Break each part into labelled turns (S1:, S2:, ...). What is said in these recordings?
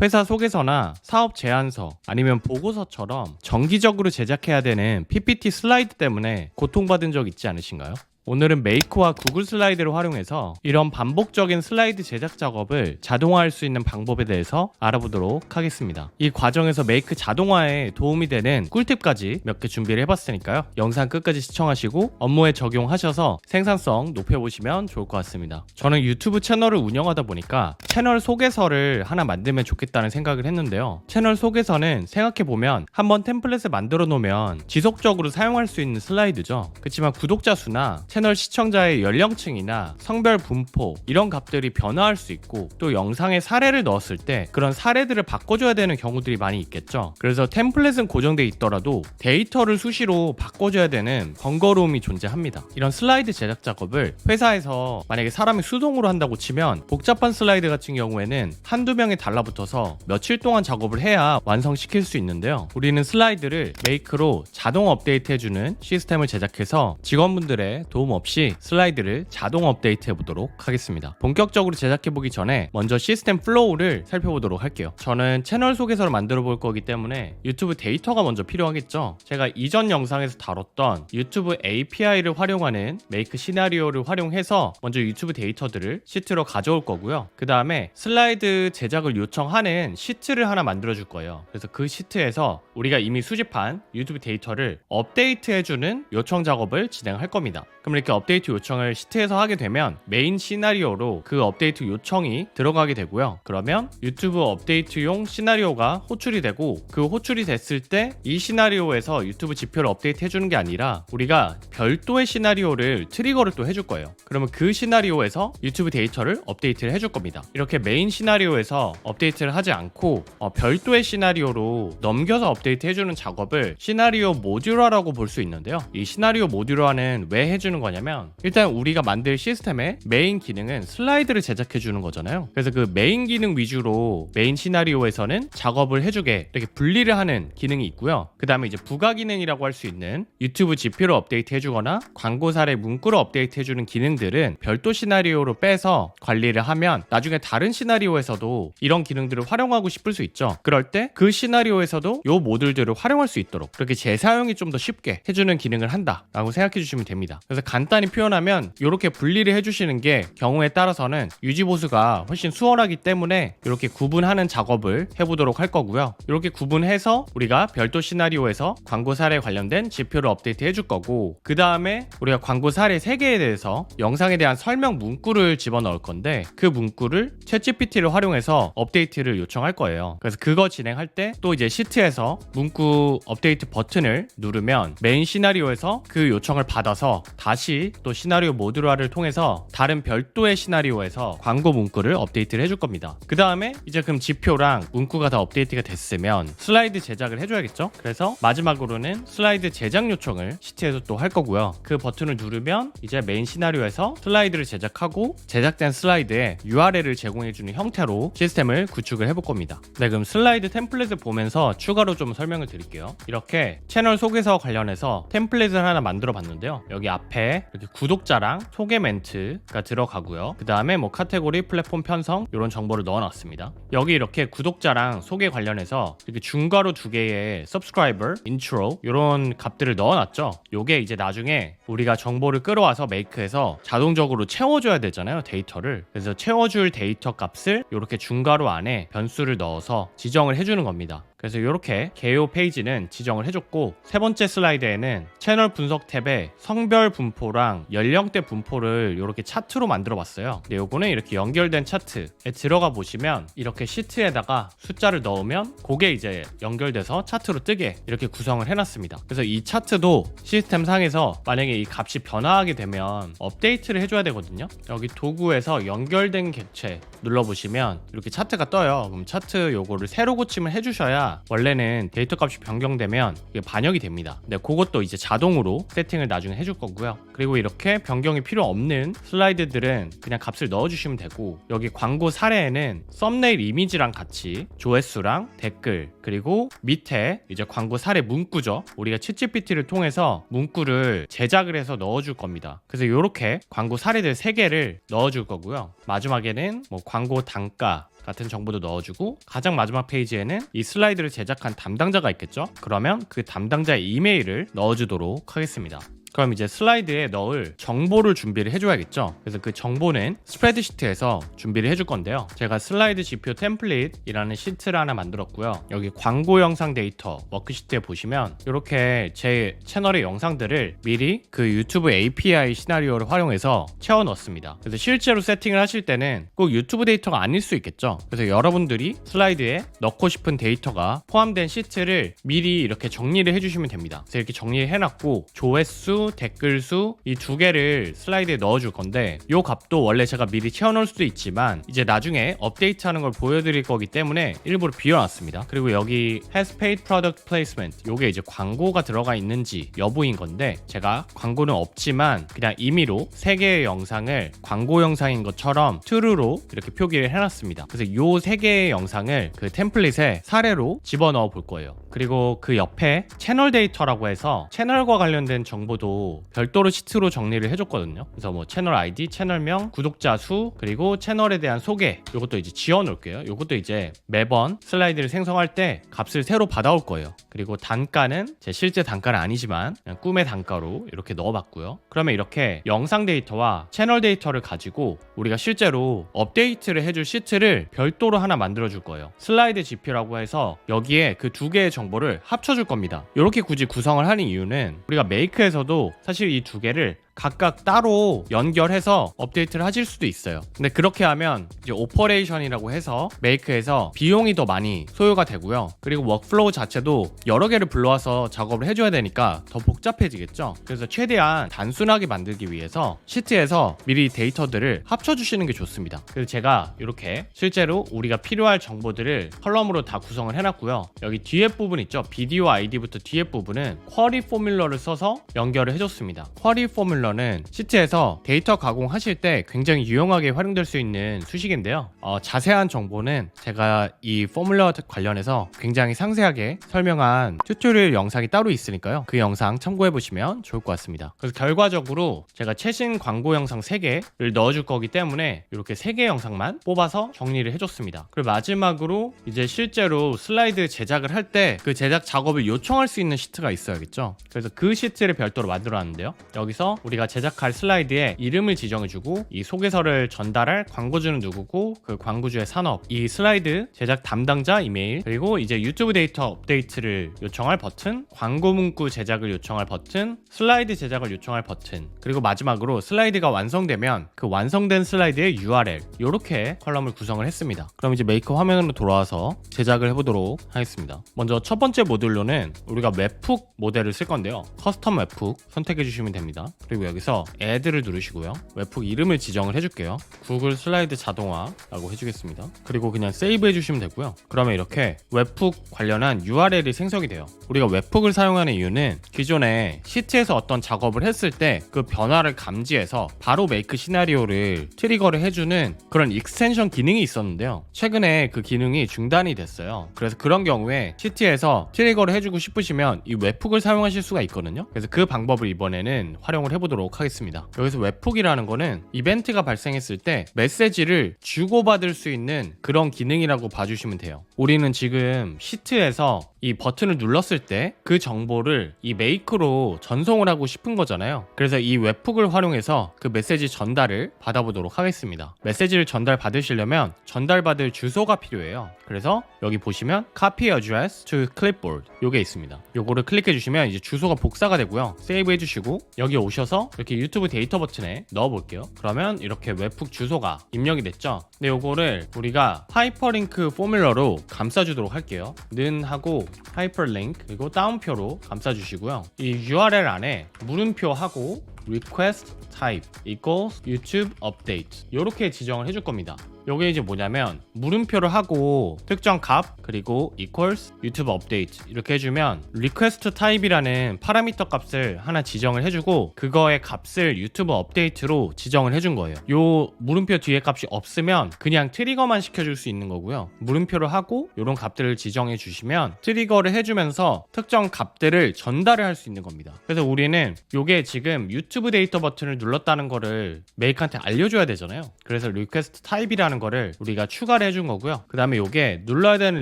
S1: 회사 소개서나 사업 제안서 아니면 보고서처럼 정기적으로 제작해야 되는 PPT 슬라이드 때문에 고통받은 적 있지 않으신가요? 오늘은 메이크와 구글 슬라이드를 활용해서 이런 반복적인 슬라이드 제작 작업을 자동화할 수 있는 방법에 대해서 알아보도록 하겠습니다. 이 과정에서 메이크 자동화에 도움이 되는 꿀팁까지 몇 개 준비를 해봤으니까요. 영상 끝까지 시청하시고 업무에 적용하셔서 생산성 높여보시면 좋을 것 같습니다. 저는 유튜브 채널을 운영하다 보니까 채널 소개서를 하나 만들면 좋겠다는 생각을 했는데요. 채널 소개서는 생각해보면 한번 템플릿을 만들어 놓으면 지속적으로 사용할 수 있는 슬라이드죠. 그렇지만 구독자 수나 채널 시청자의 연령층이나 성별 분포 이런 값들이 변화할 수 있고 또 영상에 사례를 넣었을 때 그런 사례들을 바꿔줘야 되는 경우들이 많이 있겠죠. 그래서 템플릿은 고정돼 있더라도 데이터를 수시로 바꿔줘야 되는 번거로움이 존재합니다. 이런 슬라이드 제작 작업을 회사에서 만약에 사람이 수동으로 한다고 치면 복잡한 슬라이드 같은 경우에는 한두 명이 달라붙어서 며칠 동안 작업을 해야 완성시킬 수 있는데요. 우리는 슬라이드를 메이크로 자동 업데이트 해주는 시스템을 제작해서 직원분들의 도움 없이 슬라이드를 자동 업데이트 해보도록 하겠습니다. 본격적으로 제작해보기 전에 먼저 시스템 플로우를 살펴보도록 할게요. 저는 채널 소개서를 만들어 볼 거기 때문에 유튜브 데이터가 먼저 필요하겠죠. 제가 이전 영상에서 다뤘던 유튜브 API를 활용하는 메이크 시나리오를 활용해서 먼저 유튜브 데이터들을 시트로 가져올 거고요. 그 다음에 슬라이드 제작을 요청하는 시트를 하나 만들어 줄 거예요. 그래서 그 시트에서 우리가 이미 수집한 유튜브 데이터를 업데이트 해주는 요청 작업을 진행할 겁니다. 그럼 이렇게 업데이트 요청을 시트에서 하게 되면 메인 시나리오로 그 업데이트 요청이 들어가게 되고요. 그러면 유튜브 업데이트용 시나리오가 호출이 되고 그 호출이 됐을 때 이 시나리오에서 유튜브 지표를 업데이트 해주는 게 아니라 우리가 별도의 시나리오를 트리거를 또 해줄 거예요. 그러면 그 시나리오에서 유튜브 데이터를 업데이트를 해줄 겁니다. 이렇게 메인 시나리오에서 업데이트를 하지 않고 별도의 시나리오로 넘겨서 업데이트 해주는 작업을 시나리오 모듈화라고 볼 수 있는데요. 이 시나리오 모듈화는 왜 해주는 거냐면 일단 우리가 만들 시스템의 메인 기능은 슬라이드를 제작해 주는 거잖아요. 그래서 그 메인 기능 위주로 메인 시나리오에서는 작업을 해주게 이렇게 분리를 하는 기능이 있고요. 그 다음에 이제 부가 기능이라고 할 수 있는 유튜브 지표를 업데이트 해주거나 광고 사례 문구를 업데이트 해주는 기능들은 별도 시나리오로 빼서 관리를 하면 나중에 다른 시나리오에서도 이런 기능들을 활용하고 싶을 수 있죠. 그럴 때 그 시나리오에서도 이 모듈들을 활용할 수 있도록 그렇게 재사용이 좀 더 쉽게 해주는 기능을 한다라고 생각해 주시면 됩니다. 그래서 간단히 표현하면 이렇게 분리를 해주시는 게 경우에 따라서는 유지 보수가 훨씬 수월하기 때문에 이렇게 구분하는 작업을 해보도록 할 거고요. 이렇게 구분해서 우리가 별도 시나리오에서 광고 사례에 관련된 지표를 업데이트 해줄 거고 그 다음에 우리가 광고 사례 3개에 대해서 영상에 대한 설명 문구를 집어넣을 건데 그 문구를 챗GPT를 활용해서 업데이트를 요청할 거예요. 그래서 그거 진행할 때 또 이제 시트에서 문구 업데이트 버튼을 누르면 메인 시나리오에서 그 요청을 받아서 다시 또 시나리오 모듈화를 통해서 다른 별도의 시나리오에서 광고 문구를 업데이트를 해줄 겁니다. 그 다음에 이제 그럼 지표랑 문구가 다 업데이트가 됐으면 슬라이드 제작을 해줘야겠죠. 그래서 마지막으로는 슬라이드 제작 요청을 시트에서 또 할 거고요. 그 버튼을 누르면 이제 메인 시나리오에서 슬라이드를 제작하고 제작된 슬라이드에 URL을 제공해주는 형태로 시스템을 구축을 해볼 겁니다. 네, 그럼 슬라이드 템플릿을 보면서 추가로 좀 설명을 드릴게요. 이렇게 채널 소개서 관련해서 템플릿을 하나 만들어 봤는데요. 여기 앞에 이렇게 구독자랑 소개 멘트가 들어가고요. 그 다음에 뭐 카테고리, 플랫폼 편성 이런 정보를 넣어놨습니다. 여기 이렇게 구독자랑 소개 관련해서 이렇게 중괄호 2개의 subscriber, intro 이런 값들을 넣어놨죠. 요게 이제 나중에 우리가 정보를 끌어와서 메이크해서 자동적으로 채워줘야 되잖아요, 데이터를. 그래서 채워줄 데이터 값을 이렇게 중괄호 안에 변수를 넣어서 지정을 해주는 겁니다. 그래서 이렇게 개요 페이지는 지정을 해줬고 세 번째 슬라이드에는 채널 분석 탭에 성별 분포랑 연령대 분포를 이렇게 차트로 만들어 봤어요. 근데 요거는 이렇게 연결된 차트에 들어가 보시면 이렇게 시트에다가 숫자를 넣으면 그게 이제 연결돼서 차트로 뜨게 이렇게 구성을 해놨습니다. 그래서 이 차트도 시스템 상에서 만약에 이 값이 변화하게 되면 업데이트를 해줘야 되거든요. 여기 도구에서 연결된 객체 눌러보시면 이렇게 차트가 떠요. 그럼 차트 요거를 새로 고침을 해주셔야 원래는 데이터 값이 변경되면 이게 반영이 됩니다. 근데 그것도 이제 자동으로 세팅을 나중에 해줄 거고요. 그리고 이렇게 변경이 필요 없는 슬라이드들은 그냥 값을 넣어주시면 되고 여기 광고 사례에는 썸네일 이미지랑 같이 조회수랑 댓글 그리고 밑에 이제 광고 사례 문구죠. 우리가 챗GPT를 통해서 문구를 제작을 해서 넣어줄 겁니다. 그래서 이렇게 광고 사례들 3개를 넣어줄 거고요. 마지막에는 뭐 광고 단가, 같은 정보도 넣어주고 가장 마지막 페이지에는 이 슬라이드를 제작한 담당자가 있겠죠. 그러면 그 담당자의 이메일을 넣어주도록 하겠습니다. 그럼 이제 슬라이드에 넣을 정보를 준비를 해줘야겠죠. 그래서 그 정보는 스프레드시트에서 준비를 해줄 건데요. 제가 슬라이드 지표 템플릿이라는 시트를 하나 만들었고요. 여기 광고 영상 데이터 워크시트에 보시면 이렇게 제 채널의 영상들을 미리 그 유튜브 API 시나리오를 활용해서 채워 넣습니다. 그래서 실제로 세팅을 하실 때는 꼭 유튜브 데이터가 아닐 수 있겠죠. 그래서 여러분들이 슬라이드에 넣고 싶은 데이터가 포함된 시트를 미리 이렇게 정리를 해주시면 됩니다. 그래서 이렇게 정리를 해놨고 조회수, 댓글 수 이 두 개를 슬라이드에 넣어줄 건데 이 값도 원래 제가 미리 채워놓을 수도 있지만 이제 나중에 업데이트하는 걸 보여드릴 거기 때문에 일부러 비워놨습니다. 그리고 여기 has paid product placement 요게 이제 광고가 들어가 있는지 여부인 건데 제가 광고는 없지만 그냥 임의로 3개의 영상을 광고 영상인 것처럼 true로 이렇게 표기를 해놨습니다. 그래서 요 3개의 영상을 그 템플릿에 사례로 집어넣어 볼 거예요. 그리고 그 옆에 채널 데이터라고 해서 채널과 관련된 정보도 별도로 시트로 정리를 해줬거든요. 그래서 뭐 채널 아이디, 채널명, 구독자 수, 그리고 채널에 대한 소개 이것도 이제 지워 놓을게요. 이것도 이제 매번 슬라이드를 생성할 때 값을 새로 받아올 거예요. 그리고 단가는 제 실제 단가는 아니지만 그냥 꿈의 단가로 이렇게 넣어봤고요. 그러면 이렇게 영상 데이터와 채널 데이터를 가지고 우리가 실제로 업데이트를 해줄 시트를 별도로 하나 만들어줄 거예요. 슬라이드 GP라고 해서 여기에 그 두 개의 정보를 합쳐줄 겁니다. 이렇게 굳이 구성을 하는 이유는 우리가 메이크에서도 사실 이 두 개를 각각 따로 연결해서 업데이트를 하실 수도 있어요. 근데 그렇게 하면 이제 오퍼레이션이라고 해서 메이크에서 비용이 더 많이 소요가 되고요. 그리고 워크플로우 자체도 여러 개를 불러와서 작업을 해줘야 되니까 더 복잡해지겠죠. 그래서 최대한 단순하게 만들기 위해서 시트에서 미리 데이터들을 합쳐주시는 게 좋습니다. 그래서 제가 이렇게 실제로 우리가 필요할 정보들을 컬럼으로 다 구성을 해놨고요. 여기 뒤에 부분 있죠. 비디오 아이디부터 뒤에 부분은 쿼리 포뮬러를 써서 연결을 해줬습니다. 쿼리 포뮬러 는 시트에서 데이터 가공하실 때 굉장히 유용하게 활용될 수 있는 수식인데요. 자세한 정보는 제가 이 포뮬러 관련해서 굉장히 상세하게 설명한 튜토리얼 영상이 따로 있으니까요. 그 영상 참고해 보시면 좋을 것 같습니다. 그래서 결과적으로 제가 최신 광고 영상 3개를 넣어줄 거기 때문에 이렇게 3개 영상만 뽑아서 정리를 해줬습니다. 그리고 마지막으로 이제 실제로 슬라이드 제작을 할 때 그 제작 작업을 요청할 수 있는 시트가 있어야겠죠. 그래서 그 시트를 별도로 만들어놨는데요. 여기서 우리가 제작할 슬라이드에 이름을 지정해주고 이 소개서를 전달할 광고주는 누구고 그 광고주의 산업, 이 슬라이드 제작 담당자 이메일, 그리고 이제 유튜브 데이터 업데이트를 요청할 버튼, 광고 문구 제작을 요청할 버튼, 슬라이드 제작을 요청할 버튼, 그리고 마지막으로 슬라이드가 완성되면 그 완성된 슬라이드의 URL 이렇게 컬럼을 구성을 했습니다. 그럼 이제 메이커 화면으로 돌아와서 제작을 해보도록 하겠습니다. 먼저 첫 번째 모듈로는 우리가 웹훅 모델을 쓸 건데요. 커스텀 웹훅 선택해 주시면 됩니다. 그리고 여기서 add를 누르시고요. 웹훅 이름을 지정을 해줄게요. 구글 슬라이드 자동화라고 해주겠습니다. 그리고 그냥 세이브 해주시면 되고요. 그러면 이렇게 웹훅 관련한 URL이 생성이 돼요. 우리가 웹훅을 사용하는 이유는 기존에 시트에서 어떤 작업을 했을 때 그 변화를 감지해서 바로 메이크 시나리오를 트리거를 해주는 그런 익스텐션 기능이 있었는데요. 최근에 그 기능이 중단이 됐어요. 그래서 그런 경우에 시트에서 트리거를 해주고 싶으시면 이 웹훅을 사용하실 수가 있거든요. 그래서 그 방법을 이번에는 활용을 해보도록 하겠습니다. 여기서 웹훅이라는 거는 이벤트가 발생했을 때 메시지를 주고받을 수 있는 그런 기능이라고 봐주시면 돼요. 우리는 지금 시트에서 이 버튼을 눌렀을 때 그 정보를 이 메이크로 전송을 하고 싶은 거잖아요. 그래서 이 웹훅을 활용해서 그 메시지 전달을 받아보도록 하겠습니다. 메시지를 전달 받으시려면 전달받을 주소가 필요해요. 그래서 여기 보시면 copy address to clipboard 요게 있습니다. 요거를 클릭해 주시면 이제 주소가 복사가 되고요. 세이브 해주시고 여기 오셔서 이렇게 유튜브 데이터 버튼에 넣어 볼게요. 그러면 이렇게 웹훅 주소가 입력이 됐죠. 근데 요거를 우리가 하이퍼링크 포뮬러로 감싸주도록 할게요. 는 하고 하이퍼링크 그리고 따옴표로 감싸주시고요. 이 URL 안에 물음표하고 request type equals YouTube update 이렇게 지정을 해줄 겁니다. 요게 이제 뭐냐면 물음표를 하고 특정 값 그리고 equals YouTube update 이렇게 해주면 request type이라는 파라미터 값을 하나 지정을 해주고 그거의 값을 유튜브 업데이트로 지정을 해준 거예요. 요 물음표 뒤에 값이 없으면 그냥 트리거만 시켜줄 수 있는 거고요. 물음표를 하고 요런 값들을 지정해 주시면 트리거를 해주면서 특정 값들을 전달을 할 수 있는 겁니다. 그래서 우리는 요게 지금 유튜브 데이터 버튼을 눌렀다는 거를 메이크한테 알려줘야 되잖아요. 그래서 request type이라는 거를 우리가 추가를 해준 거고요. 그 다음에 이게 눌러야 되는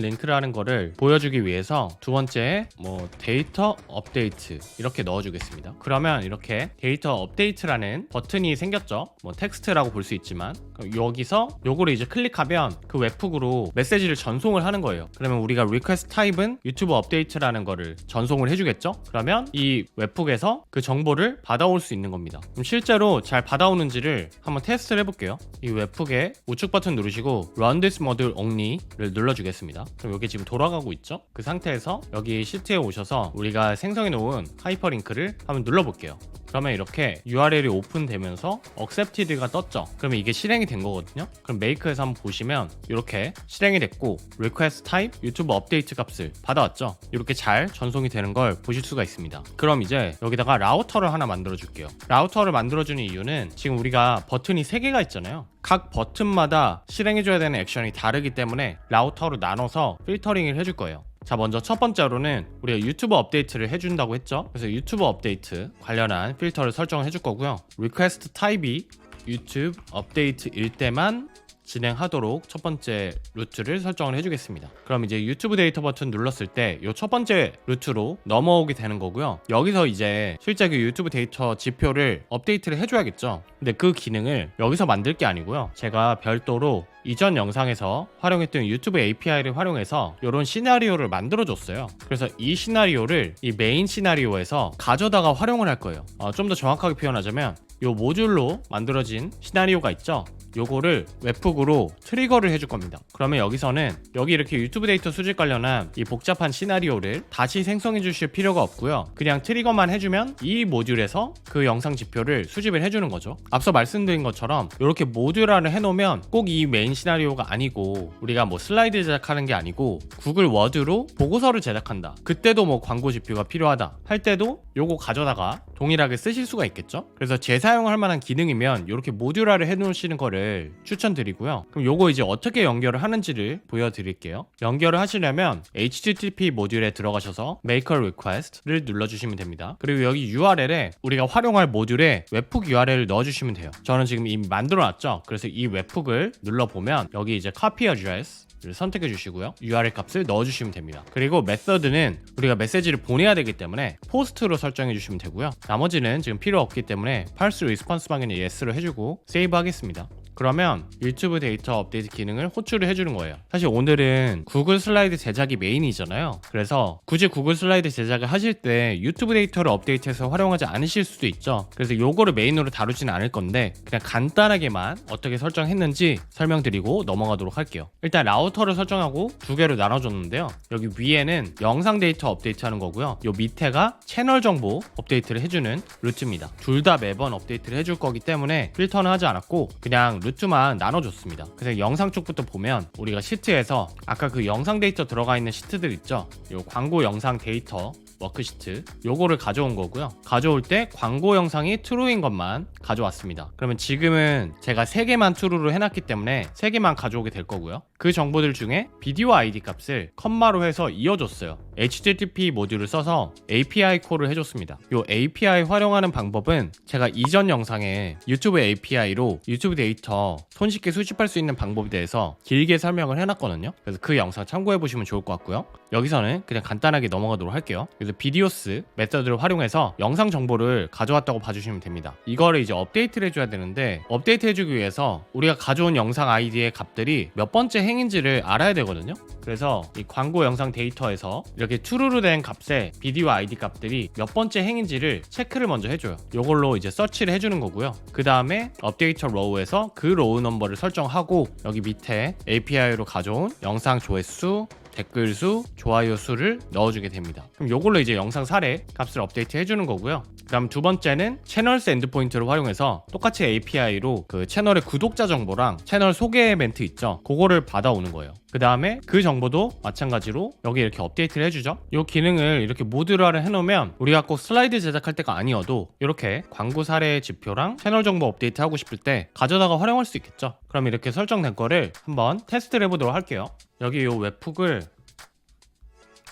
S1: 링크라는 거를 보여주기 위해서 두 번째 뭐 데이터 업데이트 이렇게 넣어주겠습니다. 그러면 이렇게 데이터 업데이트라는 버튼이 생겼죠. 뭐 텍스트라고 볼 수 있지만 여기서 요거를 이제 클릭하면 그 웹훅으로 메시지를 전송을 하는 거예요. 그러면 우리가 리퀘스트 타입은 유튜브 업데이트라는 거를 전송을 해주겠죠. 그러면 이 웹훅에서 그 정보를 받아올 수 있는 겁니다. 그럼 실제로 잘 받아오는지를 한번 테스트를 해볼게요. 이 웹훅에 우측 버튼 누르시고 Run this module only를 눌러주겠습니다. 그럼 여기 지금 돌아가고 있죠. 그 상태에서 여기 시트에 오셔서 우리가 생성해 놓은 하이퍼링크를 한번 눌러볼게요. 그러면 이렇게 URL이 오픈되면서 accepted가 떴죠. 그러면 이게 실행이 된 거거든요. 그럼 make에서 한번 보시면 이렇게 실행이 됐고 request type 유튜브 업데이트 값을 받아왔죠. 이렇게 잘 전송이 되는 걸 보실 수가 있습니다. 그럼 이제 여기다가 라우터를 하나 만들어 줄게요. 라우터를 만들어주는 이유는 지금 우리가 버튼이 3개가 있잖아요. 각 버튼마다 실행해줘야 되는 액션이 다르기 때문에 라우터로 나눠서 필터링을 해줄 거예요. 자, 먼저 첫 번째로는 우리가 유튜브 업데이트를 해준다고 했죠. 그래서 유튜브 업데이트 관련한 필터를 설정을 해줄 거고요. 리퀘스트 타입이 유튜브 업데이트일 때만 진행하도록 첫 번째 루트를 설정을 해주겠습니다. 그럼 이제 유튜브 데이터 버튼 눌렀을 때 이 첫 번째 루트로 넘어오게 되는 거고요. 여기서 이제 실제 그 유튜브 데이터 지표를 업데이트를 해줘야겠죠. 근데 그 기능을 여기서 만들 게 아니고요. 제가 별도로 이전 영상에서 활용했던 유튜브 API를 활용해서 이런 시나리오를 만들어줬어요. 그래서 이 시나리오를 이 메인 시나리오에서 가져다가 활용을 할 거예요. 좀 더 정확하게 표현하자면 이 모듈로 만들어진 시나리오가 있죠. 요거를 웹훅으로 트리거를 해줄 겁니다. 그러면 여기서는 여기 이렇게 유튜브 데이터 수집 관련한 이 복잡한 시나리오를 다시 생성해 주실 필요가 없고요. 그냥 트리거만 해주면 이 모듈에서 그 영상 지표를 수집을 해주는 거죠. 앞서 말씀드린 것처럼 이렇게 모듈화를 해놓으면 꼭 이 메인 시나리오가 아니고 우리가 뭐 슬라이드 제작하는 게 아니고 구글 워드로 보고서를 제작한다. 그때도 뭐 광고 지표가 필요하다 할 때도 요거 가져다가 동일하게 쓰실 수가 있겠죠. 그래서 재사용할 만한 기능이면 이렇게 모듈화를 해놓으시는 거를 추천드리고요. 그럼 요거 이제 어떻게 연결을 하는지를 보여드릴게요. 연결을 하시려면 HTTP 모듈에 들어가셔서 Make a Request를 눌러주시면 됩니다. 그리고 여기 URL에 우리가 활용할 모듈에 웹훅 URL을 넣어주시면 돼요. 저는 지금 이미 만들어놨죠. 그래서 이 웹훅을 눌러보면 여기 이제 Copy Address 를 선택해 주시고요. URL 값을 넣어 주시면 됩니다. 그리고 메서드는 우리가 메시지를 보내야 되기 때문에 포스트로 설정해 주시면 되고요. 나머지는 지금 필요 없기 때문에 parse response 방에는 yes로 해주고 세이브 하겠습니다. 그러면 유튜브 데이터 업데이트 기능을 호출을 해주는 거예요. 사실 오늘은 구글 슬라이드 제작이 메인이잖아요. 그래서 굳이 구글 슬라이드 제작을 하실 때 유튜브 데이터를 업데이트해서 활용하지 않으실 수도 있죠. 그래서 요거를 메인으로 다루지는 않을 건데 그냥 간단하게만 어떻게 설정했는지 설명드리고 넘어가도록 할게요. 일단 라우터를 설정하고 두 개로 나눠줬는데요. 여기 위에는 영상 데이터 업데이트 하는 거고요. 요 밑에가 채널 정보 업데이트를 해주는 루트입니다. 둘 다 매번 업데이트를 해줄 거기 때문에 필터는 하지 않았고 그냥 루트만 나눠줬습니다. 그래서 영상 쪽부터 보면 우리가 시트에서 아까 그 영상 데이터 들어가 있는 시트들 있죠. 요 광고 영상 데이터 워크시트 요거를 가져온 거고요. 가져올 때 광고 영상이 true인 것만 가져왔습니다. 그러면 지금은 제가 3개만 true로 해놨기 때문에 3개만 가져오게 될 거고요. 그 정보들 중에 비디오 ID 값을 컴마로 해서 이어줬어요. HTTP 모듈을 써서 API 콜을 해줬습니다. 요 API 활용하는 방법은 제가 이전 영상에 유튜브 API로 유튜브 데이터 손쉽게 수집할 수 있는 방법에 대해서 길게 설명을 해놨거든요. 그래서 그 영상 참고해보시면 좋을 것 같고요. 여기서는 그냥 간단하게 넘어가도록 할게요. 그래서 비디오스 메서드를 활용해서 영상 정보를 가져왔다고 봐주시면 됩니다. 이거를 이제 업데이트를 해줘야 되는데 업데이트 해주기 위해서 우리가 가져온 영상 아이디의 값들이 몇 번째 행인지를 알아야 되거든요. 그래서 이 광고 영상 데이터에서 이렇게 true로 된 값에 비디오 아이디 값들이 몇 번째 행인지를 체크를 먼저 해줘요. 이걸로 이제 서치를 해주는 거고요. 그 다음에 업데이터 로우에서 그 로우 넘버를 설정하고 여기 밑에 API로 가져온 영상 조회수 댓글 수, 좋아요 수를 넣어주게 됩니다. 그럼 이걸로 이제 영상 사례 값을 업데이트 해주는 거고요. 그다음 두 번째는 채널스 엔드포인트를 활용해서 똑같이 API로 그 채널의 구독자 정보랑 채널 소개 멘트 있죠. 그거를 받아오는 거예요. 그 다음에 그 정보도 마찬가지로 여기 이렇게 업데이트를 해주죠. 이 기능을 이렇게 모듈화를 해놓으면 우리가 꼭 슬라이드 제작할 때가 아니어도 이렇게 광고 사례 지표랑 채널 정보 업데이트 하고 싶을 때 가져다가 활용할 수 있겠죠. 그럼 이렇게 설정된 거를 한번 테스트를 해보도록 할게요. 여기 이 웹훅을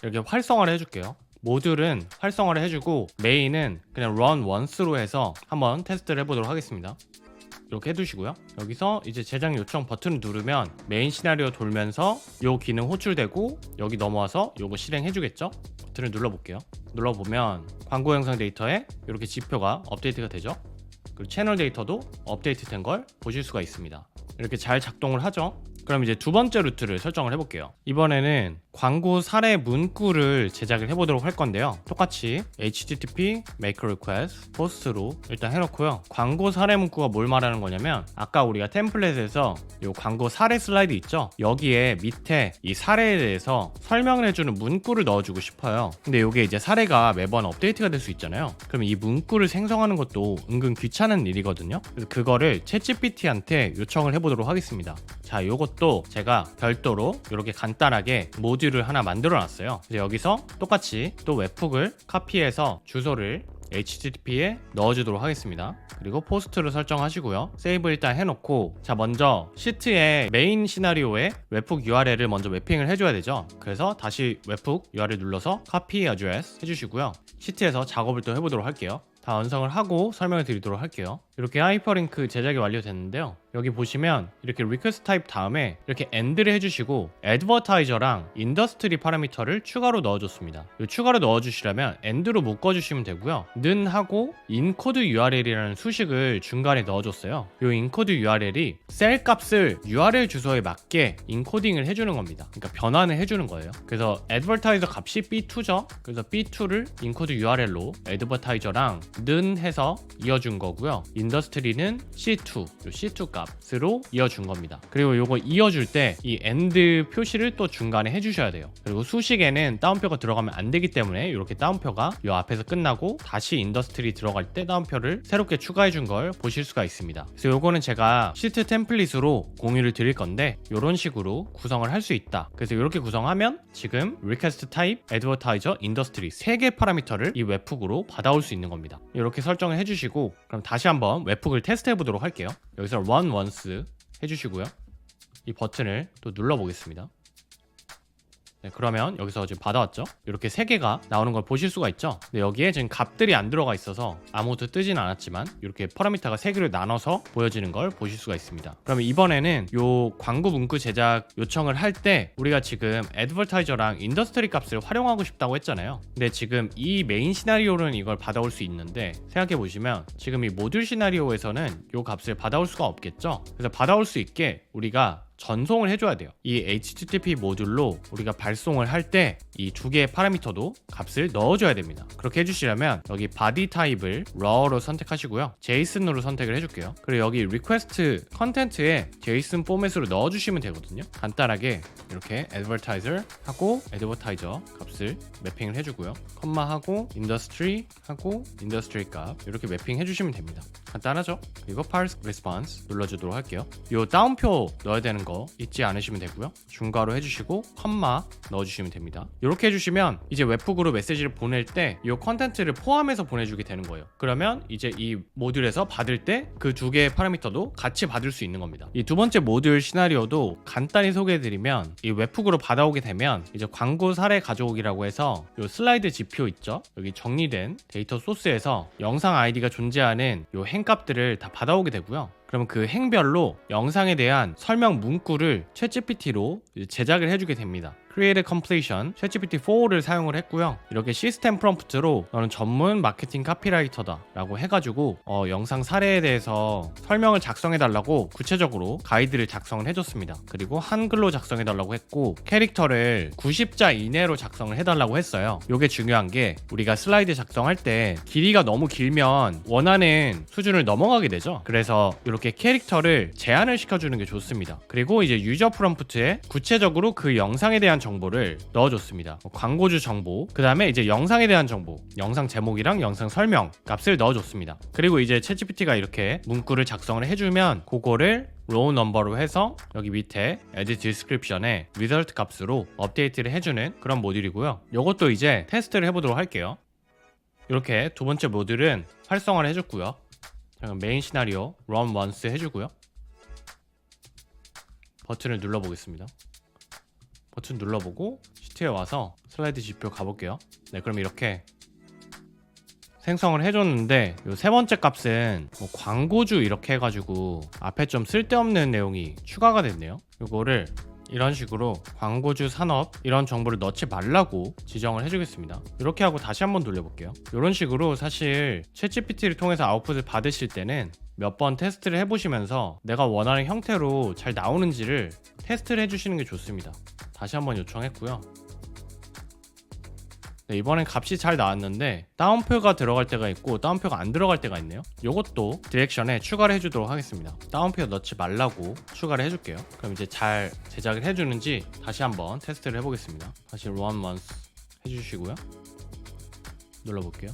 S1: 이렇게 활성화를 해줄게요. 모듈은 활성화를 해주고 메인은 그냥 run once로 해서 한번 테스트를 해보도록 하겠습니다. 이렇게 해두시고요. 여기서 이제 제작 요청 버튼을 누르면 메인 시나리오 돌면서 요 기능 호출되고 여기 넘어와서 요거 실행해주겠죠. 버튼을 눌러볼게요. 눌러보면 광고 영상 데이터에 이렇게 지표가 업데이트가 되죠. 그리고 채널 데이터도 업데이트 된 걸 보실 수가 있습니다. 이렇게 잘 작동을 하죠. 그럼 이제 두 번째 루트를 설정을 해볼게요. 이번에는 광고 사례 문구를 제작을 해보도록 할 건데요. 똑같이 http make request post로 일단 해놓고요. 광고 사례 문구가 뭘 말하는 거냐면 아까 우리가 템플릿에서 이 광고 사례 슬라이드 있죠? 여기에 밑에 이 사례에 대해서 설명을 해주는 문구를 넣어주고 싶어요. 근데 이게 이제 사례가 매번 업데이트가 될 수 있잖아요. 그럼 이 문구를 생성하는 것도 은근 귀찮은 일이거든요. 그래서 그거를 챗GPT한테 요청을 해보도록 하겠습니다. 자, 요것도 제가 별도로 이렇게 간단하게 모듈을 하나 만들어 놨어요. 이제 여기서 똑같이 또 웹훅을 카피해서 주소를 http에 넣어주도록 하겠습니다. 그리고 포스트로 설정하시고요. 세이브 일단 해놓고, 자, 먼저 시트의 메인 시나리오에 웹훅 URL을 먼저 매핑을 해줘야 되죠. 그래서 다시 웹훅 URL 눌러서 copy address 해주시고요. 시트에서 작업을 또 해보도록 할게요. 다 완성을 하고 설명을 드리도록 할게요. 이렇게 하이퍼링크 제작이 완료됐는데요. 여기 보시면 이렇게 리퀘스트 타입 다음에 이렇게 end를 해주시고 advertiser랑 industry 파라미터를 추가로 넣어줬습니다. 이 추가로 넣어주시려면 end로 묶어주시면 되고요. 는 하고 encode URL이라는 수식을 중간에 넣어줬어요. 이 encode URL이 셀 값을 URL 주소에 맞게 인코딩을 해주는 겁니다. 그러니까 변환을 해주는 거예요. 그래서 advertiser 값이 B2죠. 그래서 B2를 encode URL로 advertiser랑 는 해서 이어준 거고요. 인더스트리는 C2, 요 C2 값으로 이어준 겁니다. 그리고 요거 이어줄 때 이 end 표시를 또 중간에 해주셔야 돼요. 그리고 수식에는 따옴표가 들어가면 안 되기 때문에 이렇게 따옴표가 요 앞에서 끝나고 다시 인더스트리 들어갈 때 따옴표를 새롭게 추가해 준 걸 보실 수가 있습니다. 그래서 요거는 제가 시트 템플릿으로 공유를 드릴 건데 요런 식으로 구성을 할 수 있다. 그래서 이렇게 구성하면 지금 request type, advertiser, industry 3개 파라미터를 이 웹훅으로 받아올 수 있는 겁니다. 이렇게 설정을 해주시고, 그럼 다시 한번 웹훅을 테스트 해보도록 할게요. 여기서 run once 해주시고요. 이 버튼을 또 눌러보겠습니다. 네, 그러면 여기서 지금 받아왔죠? 이렇게 3개가 나오는 걸 보실 수가 있죠? 근데 여기에 지금 값들이 안 들어가 있어서 아무것도 뜨진 않았지만 이렇게 파라미터가 3개로 나눠서 보여지는 걸 보실 수가 있습니다. 그러면 이번에는 요 광고 문구 제작 요청을 할 때 우리가 지금 애드버타이저랑 인더스트리 값을 활용하고 싶다고 했잖아요. 근데 지금 이 메인 시나리오는 이걸 받아올 수 있는데, 생각해 보시면 지금 이 모듈 시나리오에서는 요 값을 받아올 수가 없겠죠? 그래서 받아올 수 있게 우리가 전송을 해줘야 돼요. 이 HTTP 모듈로 우리가 발송을 할 때 이 두 개의 파라미터도 값을 넣어줘야 됩니다. 그렇게 해주시려면 여기 body 타입을 raw로 선택하시고요. JSON으로 선택을 해줄게요. 그리고 여기 request 컨텐츠에 JSON 포맷으로 넣어주시면 되거든요. 간단하게 이렇게 advertiser 하고 advertiser 값을 매핑을 해주고요. 컴마 하고 industry 하고 industry 값 이렇게 매핑 해주시면 됩니다. 간단하죠? 그리고 parse response 눌러주도록 할게요. 이 다운표 넣어야 되는 거 잊지 않으시면 되고요. 중괄호 해주시고 컴마 넣어주시면 됩니다. 이렇게 해주시면 이제 웹훅으로 메시지를 보낼 때 이 컨텐츠를 포함해서 보내주게 되는 거예요. 그러면 이제 이 모듈에서 받을 때 그 두 개의 파라미터도 같이 받을 수 있는 겁니다. 이 두 번째 모듈 시나리오도 간단히 소개해드리면, 이 웹훅으로 받아오게 되면 이제 광고 사례 가져오기라고 해서 이 슬라이드 지표 있죠? 여기 정리된 데이터 소스에서 영상 아이디가 존재하는 이 행값들을 다 받아오게 되고요. 그러면 그 행별로 영상에 대한 설명 문구를 챗GPT로 제작을 해주게 됩니다. Create a Completion, 챗GPT-4를 사용을 했고요. 이렇게 시스템 프롬프트로 너는 전문 마케팅 카피라이터다 라고 해가지고 영상 사례에 대해서 설명을 작성해달라고 구체적으로 가이드를 작성을 해줬습니다. 그리고 한글로 작성해달라고 했고 캐릭터를 90자 이내로 작성을 해달라고 했어요. 이게 중요한 게 우리가 슬라이드 작성할 때 길이가 너무 길면 원하는 수준을 넘어가게 되죠. 그래서 이렇게 캐릭터를 제한을 시켜주는 게 좋습니다. 그리고 이제 유저 프롬프트에 구체적으로 그 영상에 대한 정보를 넣어줬습니다. 광고주 정보, 그 다음에 이제 영상에 대한 정보, 영상 제목이랑 영상 설명 값을 넣어줬습니다. 그리고 이제 챗GPT가 이렇게 문구를 작성을 해주면 그거를 row number로 해서 여기 밑에 add description에 result 값으로 업데이트를 해주는 그런 모듈이고요. 이것도 이제 테스트를 해보도록 할게요. 이렇게 두 번째 모듈은 활성화를 해줬고요. 메인 시나리오 run once 해주고요. 버튼을 눌러보겠습니다. 버튼 눌러보고 시트에 와서 슬라이드 지표 가볼게요. 네, 그럼 이렇게 생성을 해줬는데 요 세 번째 값은 뭐 광고주 이렇게 해가지고 앞에 좀 쓸데없는 내용이 추가가 됐네요. 요거를 이런 식으로 광고주 산업 이런 정보를 넣지 말라고 지정을 해주겠습니다. 이렇게 하고 다시 한번 돌려볼게요. 이런 식으로 사실 챗GPT를 통해서 아웃풋을 받으실 때는 몇 번 테스트를 해보시면서 내가 원하는 형태로 잘 나오는지를 테스트를 해주시는 게 좋습니다. 다시 한번 요청했고요. 네, 이번엔 값이 잘 나왔는데 다운표가 들어갈 때가 있고 다운표가 안 들어갈 때가 있네요. 이것도 디렉션에 추가를 해주도록 하겠습니다. 다운표 넣지 말라고 추가를 해줄게요. 그럼 이제 잘 제작을 해주는지 다시 한번 테스트를 해보겠습니다. 다시 run once 해주시고요. 눌러볼게요.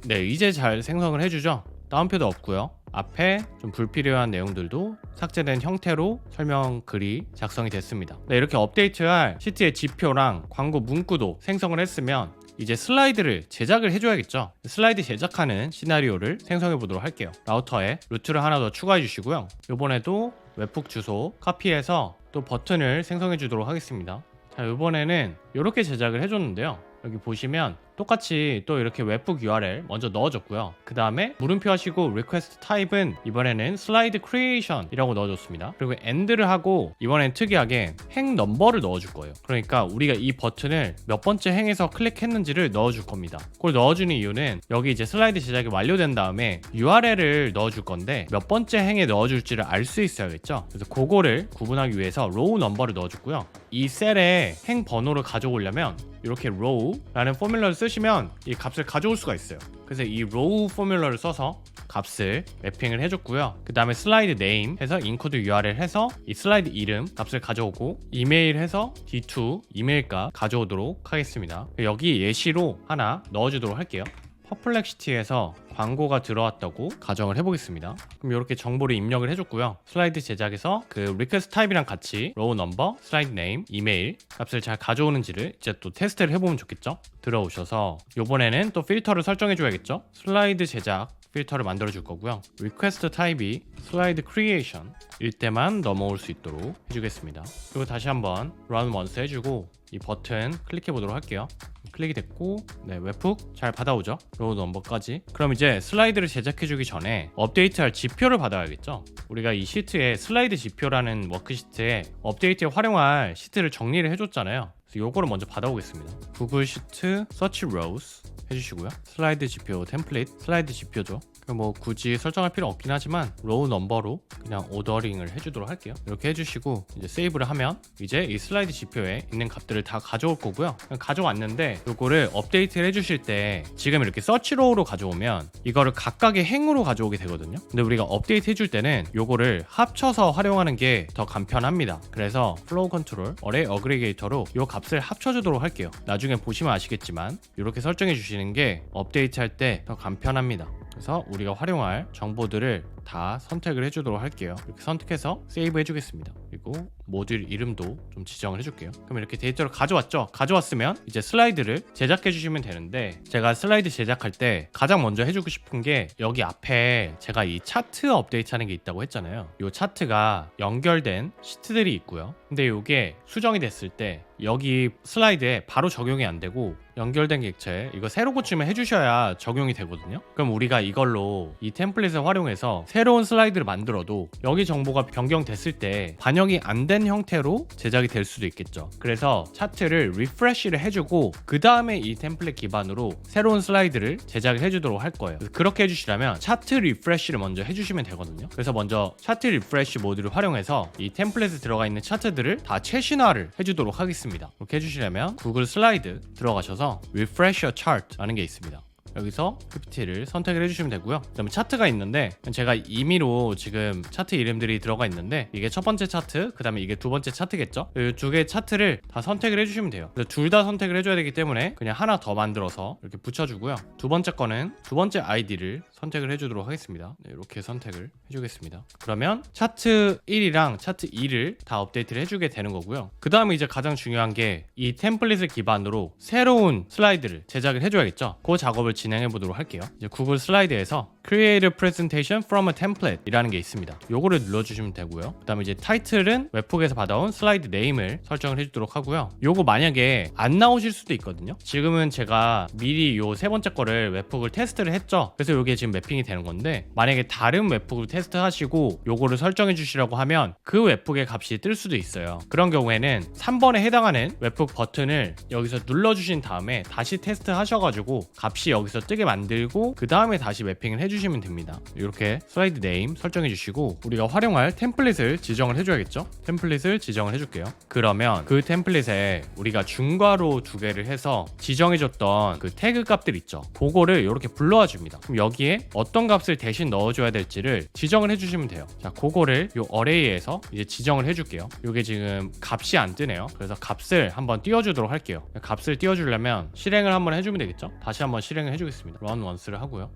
S1: 네, 이제 잘 생성을 해주죠. 다운표도 없고요. 앞에 좀 불필요한 내용들도 삭제된 형태로 설명 글이 작성이 됐습니다. 네, 이렇게 업데이트할 시트의 지표랑 광고 문구도 생성을 했으면 이제 슬라이드를 제작을 해줘야겠죠. 슬라이드 제작하는 시나리오를 생성해 보도록 할게요. 라우터에 루트를 하나 더 추가해 주시고요. 이번에도 웹북 주소 카피해서 또 버튼을 생성해 주도록 하겠습니다. 자, 이번에는 이렇게 제작을 해줬는데요. 여기 보시면 똑같이 또 이렇게 웹북 URL 먼저 넣어줬고요. 그 다음에 물음표 하시고 request 타입은 이번에는 슬라이드 크리에이션 이라고 넣어줬습니다. 그리고 end를 하고 이번엔 특이하게 행 넘버를 넣어줄 거예요. 그러니까 우리가 이 버튼을 몇 번째 행에서 클릭했는지를 넣어줄 겁니다. 그걸 넣어주는 이유는 여기 이제 슬라이드 제작이 완료된 다음에 URL을 넣어줄 건데 몇 번째 행에 넣어줄지를 알 수 있어야겠죠. 그래서 그거를 구분하기 위해서 row 넘버를 넣어줬고요. 이 셀에 행 번호를 가져오려면 이렇게 row라는 포뮬러를 쓰시면 이 값을 가져올 수가 있어요. 그래서 이 row 포뮬러를 써서 값을 매핑을 해줬고요. 그 다음에 슬라이드 네임 해서 인코드 URL 해서 이 슬라이드 이름 값을 가져오고 이메일 해서 D2 이메일 값 가져오도록 하겠습니다. 여기 예시로 하나 넣어주도록 할게요. 퍼플렉시티에서 광고가 들어왔다고 가정을 해보겠습니다. 그럼 이렇게 정보를 입력을 해줬고요. 슬라이드 제작에서 그 request 타입이랑 같이 row number, 슬라이드 네임, 이메일 값을 잘 가져오는지를 이제 또 테스트를 해보면 좋겠죠. 들어오셔서 이번에는 또 필터를 설정해줘야겠죠. 슬라이드 제작 필터를 만들어 줄 거고요. request 타입이 슬라이드 크리에이션 일 때만 넘어올 수 있도록 해주겠습니다. 그리고 다시 한번 run once 해주고 이 버튼 클릭해 보도록 할게요. 클릭이 됐고 네, 웹북 잘 받아오죠. 로우 넘버까지. 그럼 이제 슬라이드를 제작해주기 전에 업데이트할 지표를 받아야겠죠. 우리가 이 시트에 슬라이드 지표라는 워크시트에 업데이트에 활용할 시트를 정리를 해줬잖아요. 그래서 요거를 먼저 받아오겠습니다. 구글 시트 서치 rows 해주시고요. 슬라이드 지표 템플릿 슬라이드 지표죠. 뭐 굳이 설정할 필요 없긴 하지만 로우 넘버로 그냥 오더링을 해주도록 할게요. 이렇게 해주시고 이제 세이브를 하면 이제 이 슬라이드 지표에 있는 값들을 다 가져올 거고요. 가져왔는데 이거를 업데이트를 해주실 때 지금 이렇게 서치 로우로 가져오면 이거를 각각의 행으로 가져오게 되거든요. 근데 우리가 업데이트 해줄 때는 이거를 합쳐서 활용하는 게 더 간편합니다. 그래서 플로우 컨트롤 어레이 어그리게이터로 이 값을 합쳐주도록 할게요. 나중에 보시면 아시겠지만 이렇게 설정해 주시는 게 업데이트 할 때 더 간편합니다. 그래서 우리가 활용할 정보들을 다 선택을 해주도록 할게요. 이렇게 선택해서 세이브 해주겠습니다. 그리고 모듈 이름도 좀 지정을 해줄게요. 그럼 이렇게 데이터를 가져왔죠. 가져왔으면 이제 슬라이드를 제작해 주시면 되는데 제가 슬라이드 제작할 때 가장 먼저 해주고 싶은 게 여기 앞에 제가 이 차트 업데이트하는 게 있다고 했잖아요. 이 차트가 연결된 시트들이 있고요. 근데 이게 수정이 됐을 때 여기 슬라이드에 바로 적용이 안 되고 연결된 객체 이거 새로 고침을 해주셔야 적용이 되거든요. 그럼 우리가 이걸로 이 템플릿을 활용해서 새로운 슬라이드를 만들어도 여기 정보가 변경됐을 때 반영이 안 된 형태로 제작이 될 수도 있겠죠. 그래서 차트를 리프레시를 해주고 그 다음에 이 템플릿 기반으로 새로운 슬라이드를 제작을 해주도록 할 거예요. 그렇게 해주시려면 차트 리프레시를 먼저 해주시면 되거든요. 그래서 먼저 차트 리프레시 모드를 활용해서 이 템플릿에 들어가 있는 차트들을 다 최신화를 해주도록 하겠습니다. 그렇게 해주시려면 구글 슬라이드 들어가셔서 Refresh your Chart 라는 게 있습니다. 여기서 PPT를 선택을 해주시면 되고요. 그 다음에 차트가 있는데 제가 임의로 지금 차트 이름들이 들어가 있는데 이게 첫 번째 차트 그 다음에 이게 두 번째 차트겠죠. 이 두 개의 차트를 다 선택을 해주시면 돼요. 둘 다 선택을 해줘야 되기 때문에 그냥 하나 더 만들어서 이렇게 붙여주고요. 두 번째 거는 두 번째 아이디를 선택을 해주도록 하겠습니다. 네, 이렇게 선택을 해주겠습니다. 그러면 차트 1이랑 차트 2를 다 업데이트를 해주게 되는 거고요. 그 다음에 이제 가장 중요한 게 이 템플릿을 기반으로 새로운 슬라이드를 제작을 해줘야겠죠. 그 작업을 진행해 보도록 할게요. 이제 구글 슬라이드에서 Create a presentation from a template 이라는 게 있습니다. 요거를 눌러주시면 되고요. 그 다음에 이제 타이틀은 웹북에서 받아온 슬라이드 네임을 설정을 해주도록 하고요. 요거 만약에 안 나오실 수도 있거든요. 지금은 제가 미리 요 세 번째 거를 웹북을 테스트를 했죠. 그래서 요게 지금 매핑이 되는 건데, 만약에 다른 웹북을 테스트하시고 요거를 설정해 주시라고 하면 그 웹북의 값이 뜰 수도 있어요. 그런 경우에는 3번에 해당하는 웹북 버튼을 여기서 눌러주신 다음에 다시 테스트 하셔가지고 값이 여기서 뜨게 만들고 그 다음에 다시 매핑을 해주시면 됩니다. 이렇게 슬라이드 네임 설정해 주시고 우리가 활용할 템플릿을 지정을 해줘야겠죠. 템플릿을 지정을 해줄게요. 그러면 그 템플릿에 우리가 중괄호 2개를 해서 지정해줬던 그 태그 값들 있죠. 그거를 이렇게 불러와 줍니다. 그럼 여기에 어떤 값을 대신 넣어줘야 될지를 지정을 해주시면 돼요. 자, 그거를 이 어레이에서 이제 지정을 해줄게요. 이게 지금 값이 안 뜨네요. 그래서 값을 한번 띄워주도록 할게요. 값을 띄워주려면 실행을 한번 해주면 되겠죠. 다시 한번 실행을 해주겠습니다. run once를 하고요.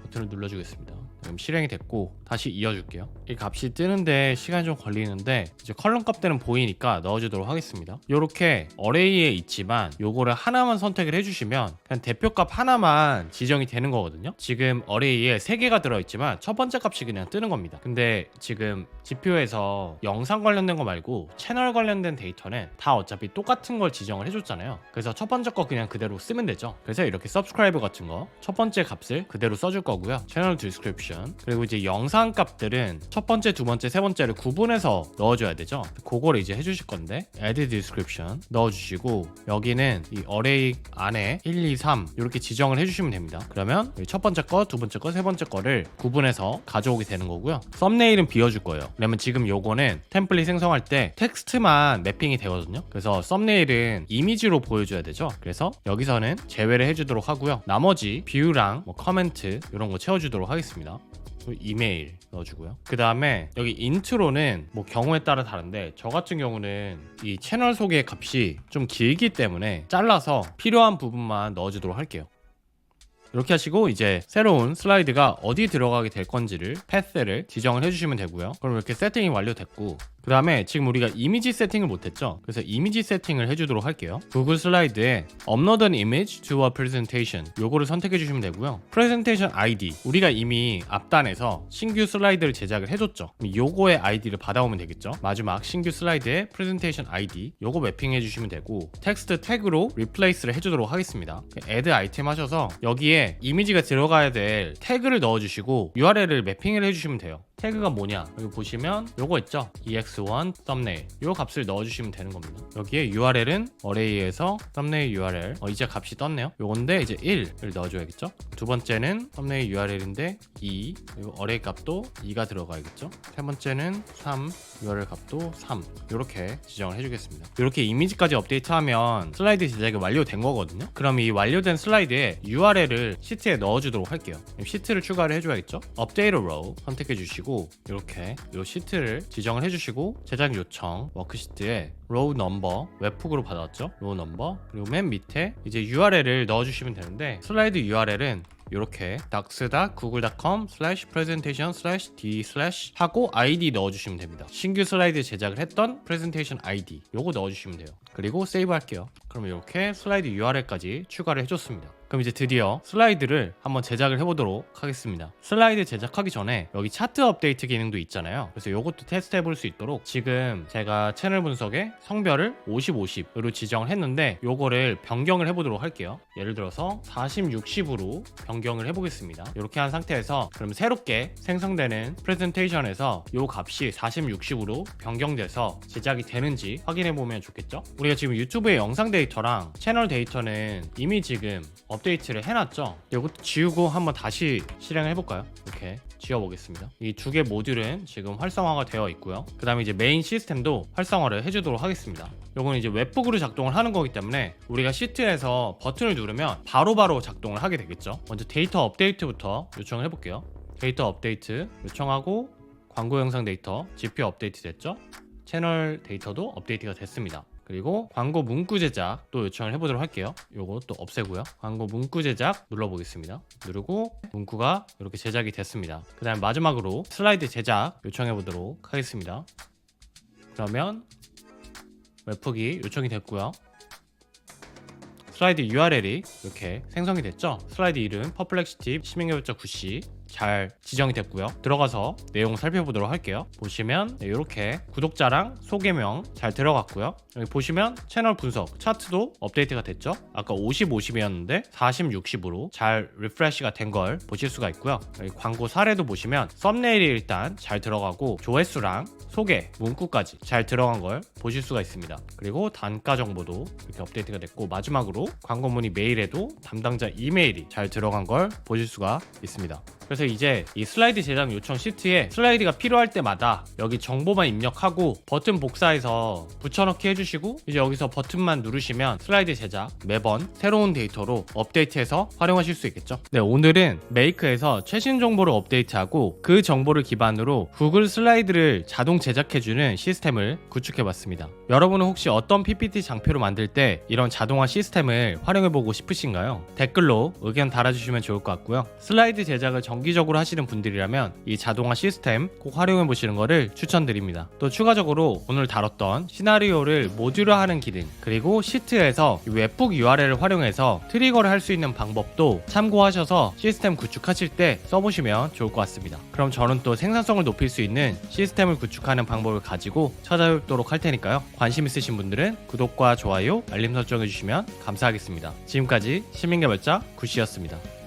S1: 버튼을 눌러주겠습니다. 지금 실행이 됐고 다시 이어줄게요. 이 값이 뜨는데 시간이 좀 걸리는데 이제 컬럼 값들은 보이니까 넣어주도록 하겠습니다. 이렇게 어레이에 있지만 요거를 하나만 선택을 해주시면 그냥 대표값 하나만 지정이 되는 거거든요. 지금 어레이에 3개가 들어있지만 첫 번째 값이 그냥 뜨는 겁니다. 근데 지금 지표에서 영상 관련된 거 말고 채널 관련된 데이터는 다 어차피 똑같은 걸 지정을 해줬잖아요. 그래서 첫 번째 거 그냥 그대로 쓰면 되죠. 그래서 이렇게 subscribe 같은 거 첫 번째 값을 그대로 써줄 거고요. 채널 디스크립션 그리고 이제 영상 값들은 첫 번째, 두 번째, 세 번째를 구분해서 넣어줘야 되죠. 그거를 이제 해주실 건데 add description 넣어주시고 여기는 이 array 안에 1, 2, 3 이렇게 지정을 해주시면 됩니다. 그러면 첫 번째 거, 두 번째 거, 세 번째 거를 구분해서 가져오게 되는 거고요. 썸네일은 비워줄 거예요. 왜냐면 지금 요거는 템플릿 생성할 때 텍스트만 매핑이 되거든요. 그래서 썸네일은 이미지로 보여줘야 되죠. 그래서 여기서는 제외를 해주도록 하고요. 나머지 뷰랑 뭐 커멘트 이런 거 채워주도록 하겠습니다. 이메일 넣어주고요. 그 다음에 여기 인트로는 뭐 경우에 따라 다른데 저 같은 경우는 이 채널 소개 값이 좀 길기 때문에 잘라서 필요한 부분만 넣어주도록 할게요. 이렇게 하시고 이제 새로운 슬라이드가 어디 들어가게 될 건지를 패스를 지정을 해주시면 되고요. 그럼 이렇게 세팅이 완료됐고 그 다음에 지금 우리가 이미지 세팅을 못했죠. 그래서 이미지 세팅을 해주도록 할게요. 구글 슬라이드에 Upload an image to a presentation 요거를 선택해 주시면 되고요. Presentation ID 우리가 이미 앞단에서 신규 슬라이드를 제작을 해줬죠. 그럼 요거의 ID를 받아오면 되겠죠. 마지막 신규 슬라이드에 Presentation ID 요거 매핑해 주시면 되고 텍스트 태그로 Replace를 해주도록 하겠습니다. Add 아이템 하셔서 여기에 이미지가 들어가야 될 태그를 넣어주시고 URL을 매핑을 해주시면 돼요. 태그가 뭐냐 여기 보시면 요거 있죠. ex1 썸네일 요 값을 넣어주시면 되는 겁니다. 여기에 URL은 어레이에서 썸네일 URL 이제 값이 떴네요. 요건데 이제 1을 넣어줘야겠죠. 두 번째는 썸네일 URL인데 2 그리고 어레이 값도 2가 들어가야겠죠. 세 번째는 3 URL 값도 3 이렇게 지정을 해주겠습니다. 이렇게 이미지까지 업데이트하면 슬라이드 제작이 완료된 거거든요. 그럼 이 완료된 슬라이드에 URL을 시트에 넣어주도록 할게요. 시트를 추가를 해줘야겠죠. 업데이트 row 선택해 주시고 이렇게 이 시트를 지정을 해주시고 제작 요청 워크시트에 row number 웹훅으로 받아왔죠. row number 그리고 맨 밑에 이제 URL을 넣어주시면 되는데 슬라이드 URL은 이렇게 docs.google.com/presentation/d/ 하고 id 넣어주시면 됩니다. 신규 슬라이드 제작을 했던 presentation id 요거 넣어주시면 돼요. 그리고 세이브 할게요. 그럼 이렇게 슬라이드 URL까지 추가를 해줬습니다. 그럼 이제 드디어 슬라이드를 한번 제작을 해보도록 하겠습니다. 슬라이드 제작하기 전에 여기 차트 업데이트 기능도 있잖아요. 그래서 이것도 테스트 해볼 수 있도록 지금 제가 채널 분석에 성별을 50-50으로 지정을 했는데 요거를 변경을 해보도록 할게요. 예를 들어서 40-60으로 변경을 해보겠습니다. 이렇게 한 상태에서 그럼 새롭게 생성되는 프레젠테이션에서 요 값이 40-60으로 변경돼서 제작이 되는지 확인해보면 좋겠죠? 우리가 지금 유튜브의 영상 데이터랑 채널 데이터는 이미 지금 업데이트를 해놨죠. 이것도 지우고 한번 다시 실행을 해볼까요? 이렇게 지워보겠습니다. 이 두 개 모듈은 지금 활성화가 되어 있고요. 그 다음에 이제 메인 시스템도 활성화를 해주도록 하겠습니다. 요거는 이제 웹북으로 작동을 하는 거기 때문에 우리가 시트에서 버튼을 누르면 바로바로 작동을 하게 되겠죠. 먼저 데이터 업데이트부터 요청을 해볼게요. 데이터 업데이트 요청하고 광고 영상 데이터 지표 업데이트 됐죠. 채널 데이터도 업데이트가 됐습니다. 그리고 광고 문구 제작 또 요청을 해보도록 할게요. 요거 또 없애고요. 광고 문구 제작 눌러보겠습니다. 누르고 문구가 이렇게 제작이 됐습니다. 그 다음에 마지막으로 슬라이드 제작 요청해보도록 하겠습니다. 그러면 웹북이 요청이 됐고요. 슬라이드 URL이 이렇게 생성이 됐죠. 슬라이드 이름 퍼플렉시티 시민개발자 구씨 잘 지정이 됐고요. 들어가서 내용 살펴보도록 할게요. 보시면 이렇게 구독자랑 소개명 잘 들어갔고요. 여기 보시면 채널 분석 차트도 업데이트가 됐죠. 아까 50, 50이었는데 40, 60으로 잘 리프레시가 된 걸 보실 수가 있고요. 여기 광고 사례도 보시면 썸네일이 일단 잘 들어가고 조회수랑 소개, 문구까지 잘 들어간 걸 보실 수가 있습니다. 그리고 단가 정보도 이렇게 업데이트가 됐고 마지막으로 광고 문의 메일에도 담당자 이메일이 잘 들어간 걸 보실 수가 있습니다. 그래서 이제 이 슬라이드 제작 요청 시트에 슬라이드가 필요할 때마다 여기 정보만 입력하고 버튼 복사해서 붙여넣기 해주시고 이제 여기서 버튼만 누르시면 슬라이드 제작 매번 새로운 데이터로 업데이트해서 활용하실 수 있겠죠. 네, 오늘은 메이크에서 최신 정보를 업데이트하고 그 정보를 기반으로 구글 슬라이드를 자동 제작해주는 시스템을 구축해봤습니다. 여러분은 혹시 어떤 PPT 장표를 만들 때 이런 자동화 시스템을 활용해보고 싶으신가요? 댓글로 의견 달아주시면 좋을 것 같고요. 슬라이드 제작을 정기적으로 하시는 분들이라면 이 자동화 시스템 꼭 활용해 보시는 것을 추천드립니다. 또 추가적으로 오늘 다뤘던 시나리오를 모듈화하는 기능 그리고 시트에서 웹북 URL을 활용해서 트리거를 할 수 있는 방법도 참고하셔서 시스템 구축하실 때 써보시면 좋을 것 같습니다. 그럼 저는 또 생산성을 높일 수 있는 시스템을 구축하는 방법을 가지고 찾아뵙도록 할 테니까요. 관심 있으신 분들은 구독과 좋아요, 알림 설정해 주시면 감사하겠습니다. 지금까지 시민개발자 구씨였습니다.